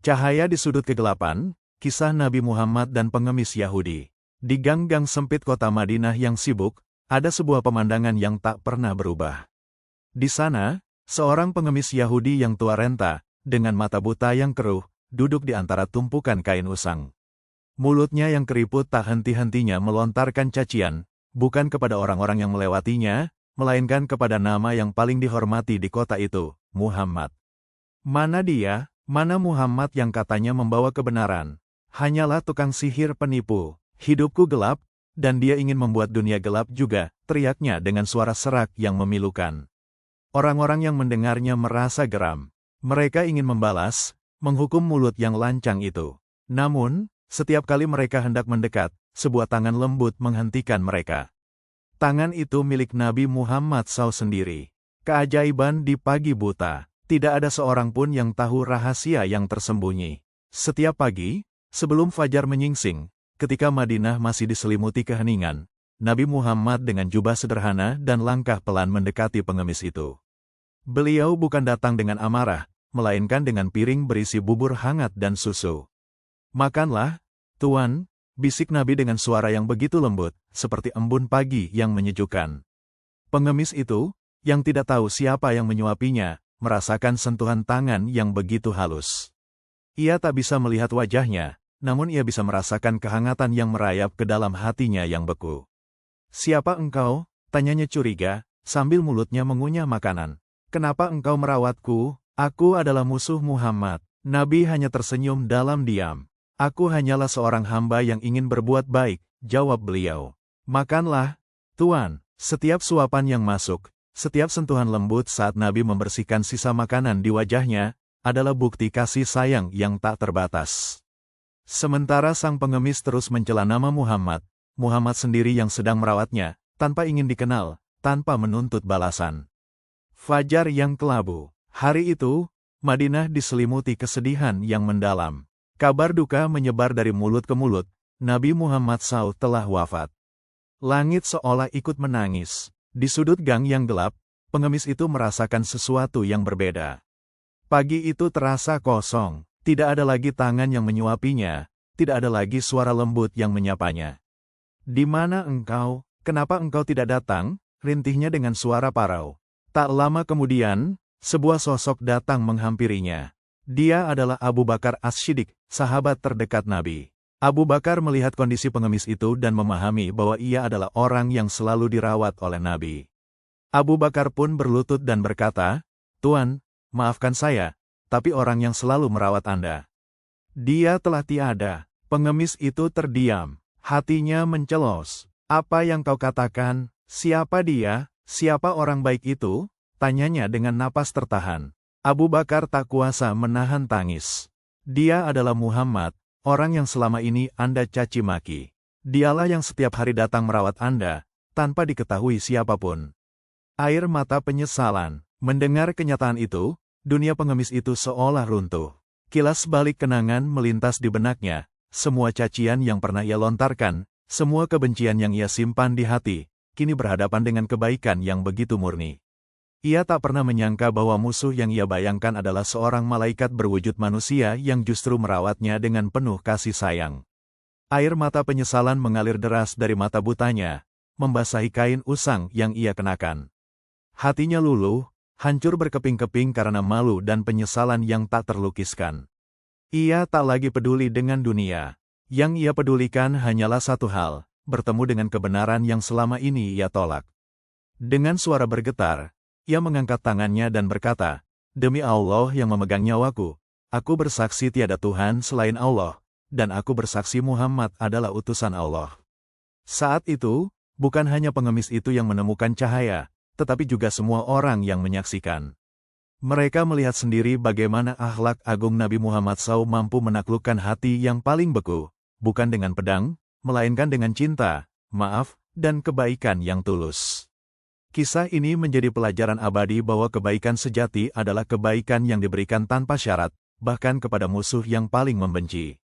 Cahaya di sudut kegelapan, kisah Nabi Muhammad dan pengemis Yahudi. Di gang-gang sempit kota Madinah yang sibuk, ada sebuah pemandangan yang tak pernah berubah. Di sana, seorang pengemis Yahudi yang tua renta, dengan mata buta yang keruh, duduk di antara tumpukan kain usang. Mulutnya yang keriput tak henti-hentinya melontarkan cacian, bukan kepada orang-orang yang melewatinya, melainkan kepada nama yang paling dihormati di kota itu, Muhammad. Mana dia? Mana Muhammad yang katanya membawa kebenaran? Hanyalah tukang sihir penipu. Hidupku gelap, dan dia ingin membuat dunia gelap juga, teriaknya dengan suara serak yang memilukan. Orang-orang yang mendengarnya merasa geram. Mereka ingin membalas, menghukum mulut yang lancang itu. Namun, setiap kali mereka hendak mendekat, sebuah tangan lembut menghentikan mereka. Tangan itu milik Nabi Muhammad SAW sendiri. Keajaiban di pagi buta. Tidak ada seorang pun yang tahu rahasia yang tersembunyi. Setiap pagi, sebelum fajar menyingsing, ketika Madinah masih diselimuti keheningan, Nabi Muhammad dengan jubah sederhana dan langkah pelan mendekati pengemis itu. Beliau bukan datang dengan amarah, melainkan dengan piring berisi bubur hangat dan susu. "Makanlah, Tuan," bisik Nabi dengan suara yang begitu lembut, seperti embun pagi yang menyejukkan. Pengemis itu, yang tidak tahu siapa yang menyuapinya, merasakan sentuhan tangan yang begitu halus. Ia tak bisa melihat wajahnya, namun ia bisa merasakan kehangatan yang merayap ke dalam hatinya yang beku. "Siapa engkau?" tanyanya curiga, sambil mulutnya mengunyah makanan. "Kenapa engkau merawatku? Aku adalah musuh Muhammad." Nabi hanya tersenyum dalam diam. "Aku hanyalah seorang hamba yang ingin berbuat baik," jawab beliau. "Makanlah, Tuan." Setiap suapan yang masuk, setiap sentuhan lembut saat Nabi membersihkan sisa makanan di wajahnya, adalah bukti kasih sayang yang tak terbatas. Sementara sang pengemis terus mencela nama Muhammad, Muhammad sendiri yang sedang merawatnya, tanpa ingin dikenal, tanpa menuntut balasan. Fajar yang kelabu. Hari itu, Madinah diselimuti kesedihan yang mendalam. Kabar duka menyebar dari mulut ke mulut, Nabi Muhammad SAW telah wafat. Langit seolah ikut menangis. Di sudut gang yang gelap, pengemis itu merasakan sesuatu yang berbeda. Pagi itu terasa kosong, tidak ada lagi tangan yang menyuapinya, tidak ada lagi suara lembut yang menyapanya. "Di mana engkau? Kenapa engkau tidak datang?" rintihnya dengan suara parau. Tak lama kemudian, sebuah sosok datang menghampirinya. Dia adalah Abu Bakar As-Siddiq, sahabat terdekat Nabi. Abu Bakar melihat kondisi pengemis itu dan memahami bahwa ia adalah orang yang selalu dirawat oleh Nabi. Abu Bakar pun berlutut dan berkata, "Tuan, maafkan saya, tapi orang yang selalu merawat Anda, dia telah tiada." Pengemis itu terdiam, hatinya mencelos. "Apa yang kau katakan? Siapa dia? Siapa orang baik itu?" tanyanya dengan napas tertahan. Abu Bakar tak kuasa menahan tangis. "Dia adalah Muhammad, orang yang selama ini Anda caci maki. Dialah yang setiap hari datang merawat Anda, tanpa diketahui siapapun." Air mata penyesalan. Mendengar kenyataan itu, dunia pengemis itu seolah runtuh. Kilas balik kenangan melintas di benaknya, semua cacian yang pernah ia lontarkan, semua kebencian yang ia simpan di hati, kini berhadapan dengan kebaikan yang begitu murni. Ia tak pernah menyangka bahwa musuh yang ia bayangkan adalah seorang malaikat berwujud manusia yang justru merawatnya dengan penuh kasih sayang. Air mata penyesalan mengalir deras dari mata butanya, membasahi kain usang yang ia kenakan. Hatinya luluh, hancur berkeping-keping karena malu dan penyesalan yang tak terlukiskan. Ia tak lagi peduli dengan dunia. Yang ia pedulikan hanyalah satu hal, bertemu dengan kebenaran yang selama ini ia tolak. Dengan suara bergetar, ia mengangkat tangannya dan berkata, "Demi Allah yang memegang nyawaku, aku bersaksi tiada Tuhan selain Allah, dan aku bersaksi Muhammad adalah utusan Allah." Saat itu, bukan hanya pengemis itu yang menemukan cahaya, tetapi juga semua orang yang menyaksikan. Mereka melihat sendiri bagaimana akhlak agung Nabi Muhammad SAW mampu menaklukkan hati yang paling beku, bukan dengan pedang, melainkan dengan cinta, maaf, dan kebaikan yang tulus. Kisah ini menjadi pelajaran abadi bahwa kebaikan sejati adalah kebaikan yang diberikan tanpa syarat, bahkan kepada musuh yang paling membenci.